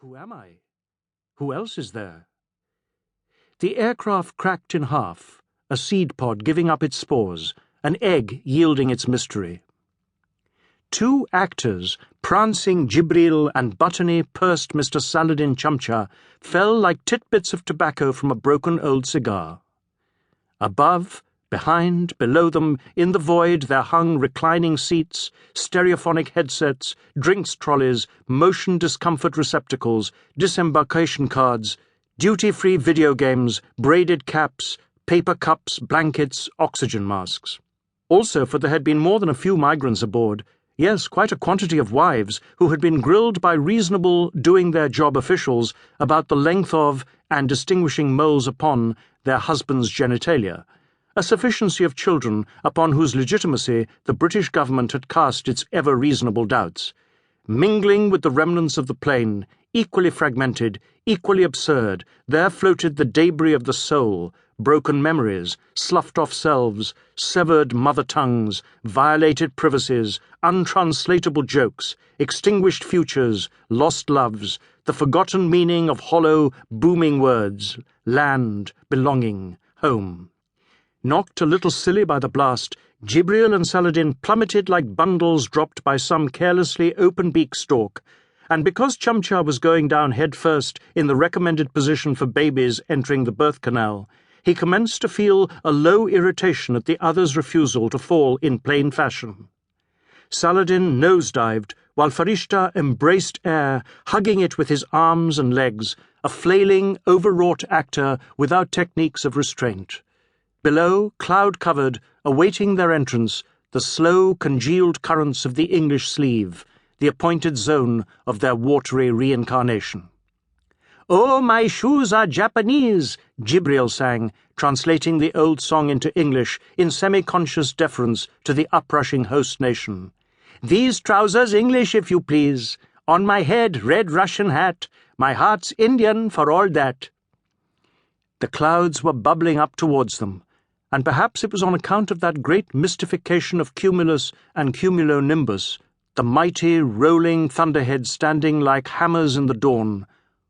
Who am I? Who else is there? The aircraft cracked in half, a seed pod giving up its spores, an egg yielding its mystery. Two actors, prancing Jibril and buttony-pursed Mr. Saladin Chamcha, fell like titbits of tobacco from a broken old cigar. Above, behind, below them, in the void there hung reclining seats, stereophonic headsets, drinks trolleys, motion discomfort receptacles, disembarkation cards, duty-free video games, braided caps, paper cups, blankets, oxygen masks. Also, for there had been more than a few migrants aboard, yes, quite a quantity of wives who had been grilled by reasonable, doing-their-job officials about the length of, and distinguishing moles upon, their husbands' genitalia, a sufficiency of children upon whose legitimacy the British government had cast its ever-reasonable doubts. Mingling with the remnants of the plane, equally fragmented, equally absurd, there floated the debris of the soul, broken memories, sloughed-off selves, severed mother tongues, violated privacies, untranslatable jokes, extinguished futures, lost loves, the forgotten meaning of hollow, booming words, land, belonging, home. Knocked a little silly by the blast, Jibril and Saladin plummeted like bundles dropped by some carelessly open-beak stork, and because Chamcha was going down head first in the recommended position for babies entering the birth canal, he commenced to feel a low irritation at the other's refusal to fall in plain fashion. Saladin nosedived, while Farishta embraced air, hugging it with his arms and legs, a flailing, overwrought actor without techniques of restraint. Below, cloud-covered, awaiting their entrance, the slow, congealed currents of the English sleeve, the appointed zone of their watery reincarnation. "Oh, my shoes are Japanese," Jibril sang, translating the old song into English in semi-conscious deference to the uprushing host nation. "These trousers English, if you please. On my head, red Russian hat. My heart's Indian for all that." The clouds were bubbling up towards them, and perhaps it was on account of that great mystification of cumulus and cumulonimbus, the mighty, rolling thunderheads standing like hammers in the dawn,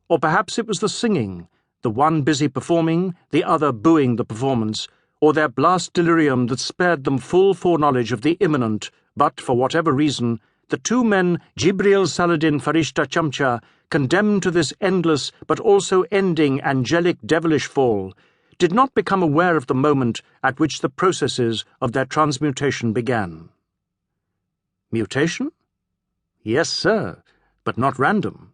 or perhaps it was the singing, the one busy performing, the other booing the performance, or their blast delirium that spared them full foreknowledge of the imminent, but, for whatever reason, the two men, Jibril Saladin Farishta Chamcha, condemned to this endless but also ending angelic devilish fall, did not become aware of the moment at which the processes of their transmutation began. Mutation? Yes, sir, but not random.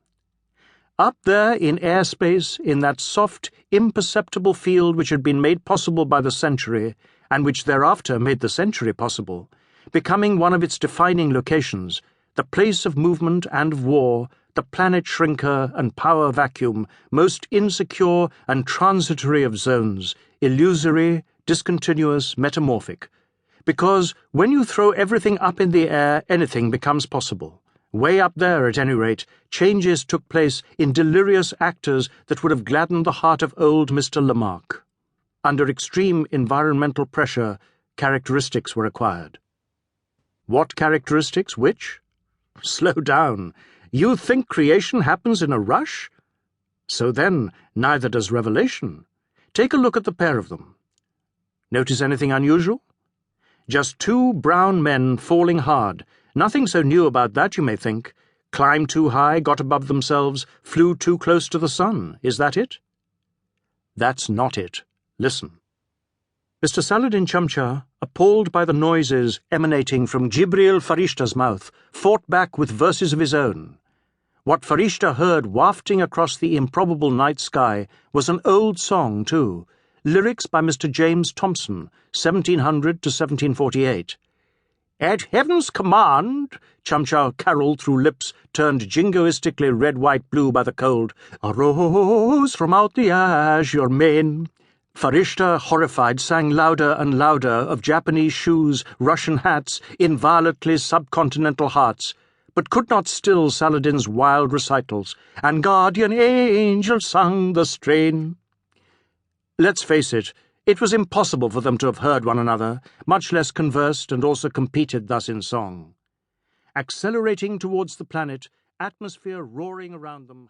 Up there in airspace, in that soft, imperceptible field which had been made possible by the century, and which thereafter made the century possible, becoming one of its defining locations, the place of movement and of war, the planet shrinker and power vacuum, most insecure and transitory of zones, illusory, discontinuous, metamorphic. Because when you throw everything up in the air, anything becomes possible. Way up there, at any rate, changes took place in delirious actors that would have gladdened the heart of old Mr. Lamarck. Under extreme environmental pressure, characteristics were acquired. What characteristics? Which? Slow down. You think creation happens in a rush? So then, neither does revelation. Take a look at the pair of them. Notice anything unusual? Just two brown men falling hard. Nothing so new about that, you may think. Climbed too high, got above themselves, flew too close to the sun. Is that it? That's not it. Listen. Mr. Saladin Chamcha, appalled by the noises emanating from Jibril Farishta's mouth, fought back with verses of his own. What Farishta heard wafting across the improbable night sky was an old song, too, lyrics by Mr. James Thomson, 1700 to 1748. "At heaven's command," Chamcha caroled through lips turned jingoistically red-white-blue by the cold, "arose from out the azure main." Farishta, horrified, sang louder and louder of Japanese shoes, Russian hats, inviolately subcontinental hearts, but could not still Saladin's wild recitals, and guardian angel sung the strain. Let's face it, it was impossible for them to have heard one another, much less conversed and also competed thus in song. Accelerating towards the planet, atmosphere roaring around them.